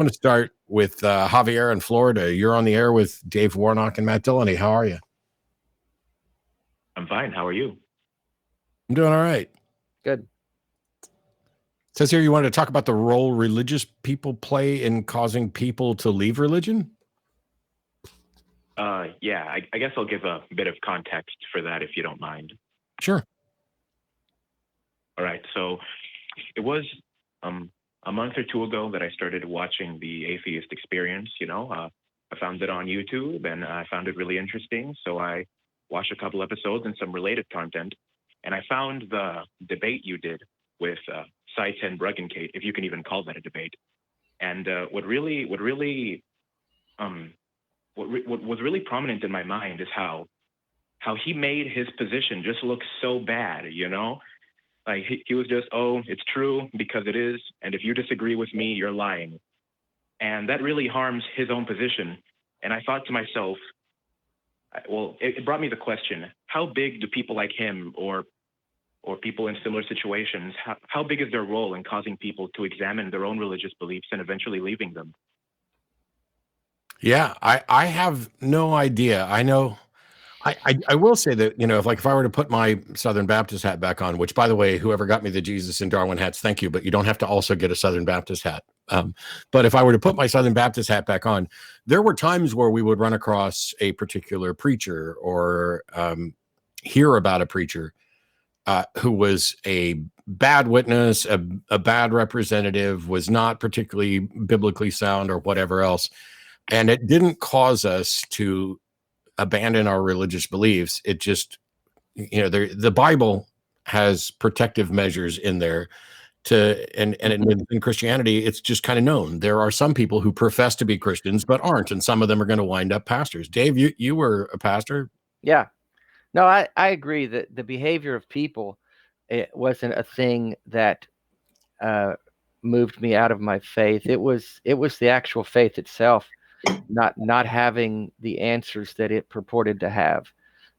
I want to start with Javier in Florida. You're on the air with Dave Warnock and Matt Dillahunty. How are you? I'm fine. How are you? I'm doing all right. Good. It says here you wanted to talk about the role religious people play in causing people to leave religion? Yeah, I guess I'll give a bit of context for that if you don't mind. Sure. All right. So it was a month or two ago that I started watching the Atheist Experience. I found it on YouTube and I found it really interesting. So I watched a couple episodes and some related content. And I found the debate you did with Sykes and Bruggencate, if you can even call that a debate. And what was really prominent in my mind is how he made his position just look so bad, Like he was just, oh, it's true because it is. And if you disagree with me, you're lying. And that really harms his own position. And I thought to myself, well, it brought me the question, how big do people like him or people in similar situations, how big is their role in causing people to examine their own religious beliefs and eventually leaving them? Yeah, I have no idea. I know. I will say that, if I were to put my Southern Baptist hat back on, which, by the way, whoever got me the Jesus and Darwin hats, thank you, but you don't have to also get a Southern Baptist hat. But if I were to put my Southern Baptist hat back on, there were times where we would run across a particular preacher or hear about a preacher who was a bad witness, a bad representative, was not particularly biblically sound or whatever else. And it didn't cause us to abandon our religious beliefs. It just, the Bible has protective measures in there and in Christianity, it's just kind of known. There are some people who profess to be Christians, but aren't. And some of them are going to wind up pastors. Dave, you were a pastor. Yeah, no, I agree that the behavior of people, it wasn't a thing that moved me out of my faith. It was the actual faith itself, not having the answers that it purported to have.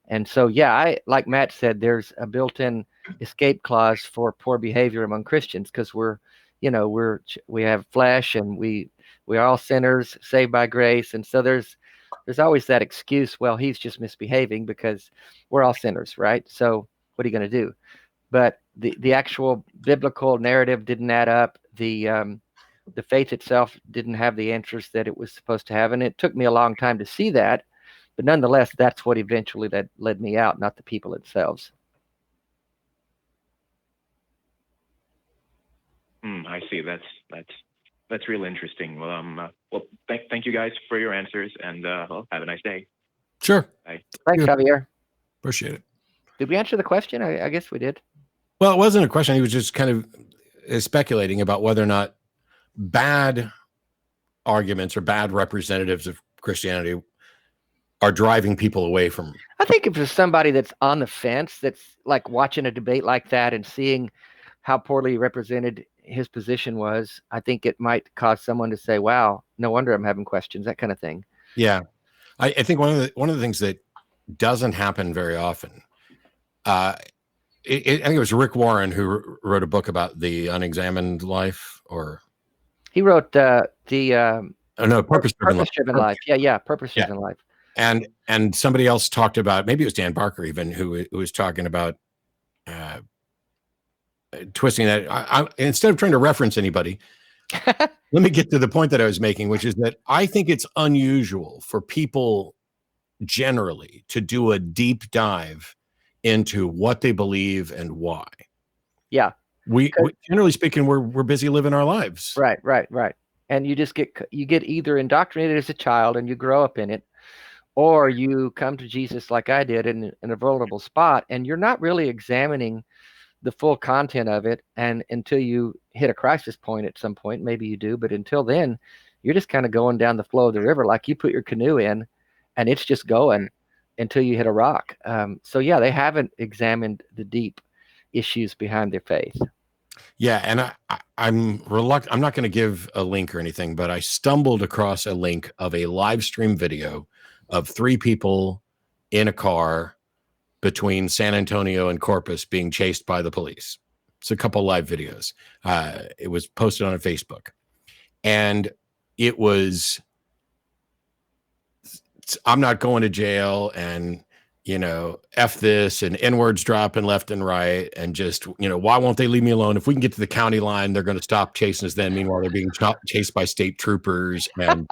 And so, yeah, like Matt said, there's a built-in escape clause for poor behavior among Christians because we have flesh and we are all sinners saved by grace. And so there's always that excuse, well, he's just misbehaving because we're all sinners, right? So what are you going to do? But the actual biblical narrative didn't add up. The faith itself didn't have the answers that it was supposed to have. And it took me a long time to see that. But nonetheless, that's what eventually led me out, not the people themselves. I see. That's real interesting. Well, thank you guys for your answers, and have a nice day. Sure. Bye. Thanks, Javier. Appreciate it. Did we answer the question? I guess we did. Well, it wasn't a question. He was just kind of speculating about whether or not bad arguments or bad representatives of Christianity are driving people away from. I think if there's somebody that's on the fence, that's like watching a debate like that and seeing how poorly represented his position was, I think it might cause someone to say, wow, no wonder I'm having questions, that kind of thing. Yeah. I think one of the things that doesn't happen very often, I think it was Rick Warren who wrote a book about the unexamined life, or he wrote purpose-driven life. Yeah, purpose-driven life. And somebody else talked about, maybe it was Dan Barker even, who was talking about twisting that. Instead of trying to reference anybody, let me get to the point that I was making, which is that I think it's unusual for people generally to do a deep dive into what they believe and why. Yeah. We generally speaking, we're busy living our lives. Right. And you just get either indoctrinated as a child and you grow up in it, or you come to Jesus like I did in a vulnerable spot, and you're not really examining the full content of it. And until you hit a crisis point at some point, maybe you do, but until then, you're just kind of going down the flow of the river, like you put your canoe in and it's just going until you hit a rock. So yeah, they haven't examined the deep issues behind their faith. Yeah, and I'm reluctant. I'm not going to give a link or anything, but I stumbled across a link of a live stream video of 3 people in a car between San Antonio and Corpus being chased by the police. It's a couple live videos. It was posted on Facebook. And, it was, I'm not going to jail, and F this, and N-words dropping left and right, and just, why won't they leave me alone? If we can get to the county line, they're going to stop chasing us then. Meanwhile, they're being chased by state troopers and,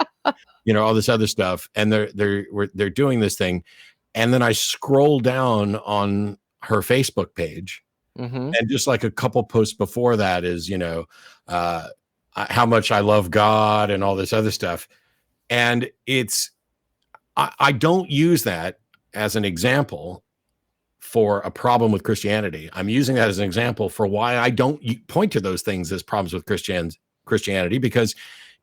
all this other stuff. And they're doing this thing. And then I scroll down on her Facebook page, and just like a couple posts before that is, how much I love God and all this other stuff. And I don't use that as an example for a problem with Christianity. I'm using that as an example for why I don't point to those things as problems with Christianity, because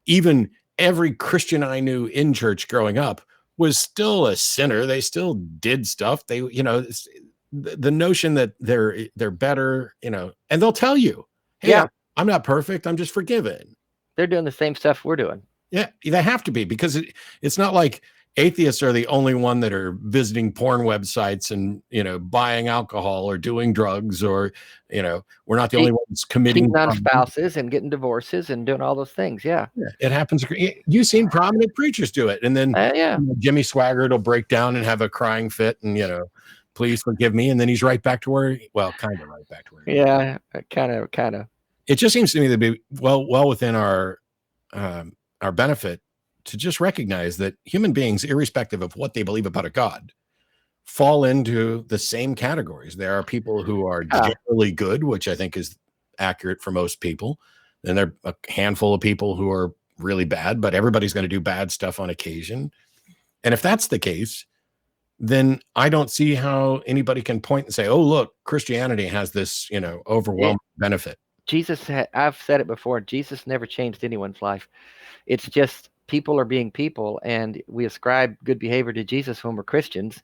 even every Christian I knew in church growing up was still a sinner. They still did stuff. They, the notion that they're better, and they'll tell you, hey, Yeah. I'm not perfect. I'm just forgiven. They're doing the same stuff we're doing. Yeah, they have to be, because it's not like atheists are the only one that are visiting porn websites and, buying alcohol or doing drugs, or, we're not the only ones committing cheating on spouses and getting divorces and doing all those things. Yeah. It happens. You've seen prominent preachers do it. And then Jimmy Swaggart will break down and have a crying fit and, please forgive me. And then he's right back to where, kind of right back to where. Yeah, kind of. It just seems to me to be well within our benefit to just recognize that human beings, irrespective of what they believe about a God, fall into the same categories. There are people who are generally good, which I think is accurate for most people. And there are a handful of people who are really bad, but everybody's going to do bad stuff on occasion. And if that's the case, then I don't see how anybody can point and say, oh, look, Christianity has this, overwhelming benefit. I've said it before, Jesus never changed anyone's life. It's just people are being people, and we ascribe good behavior to Jesus when we're Christians.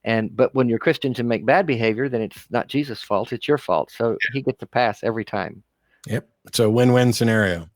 But when you're Christians and make bad behavior, then it's not Jesus' fault, it's your fault. So he gets a pass every time. Yep. It's a win-win scenario.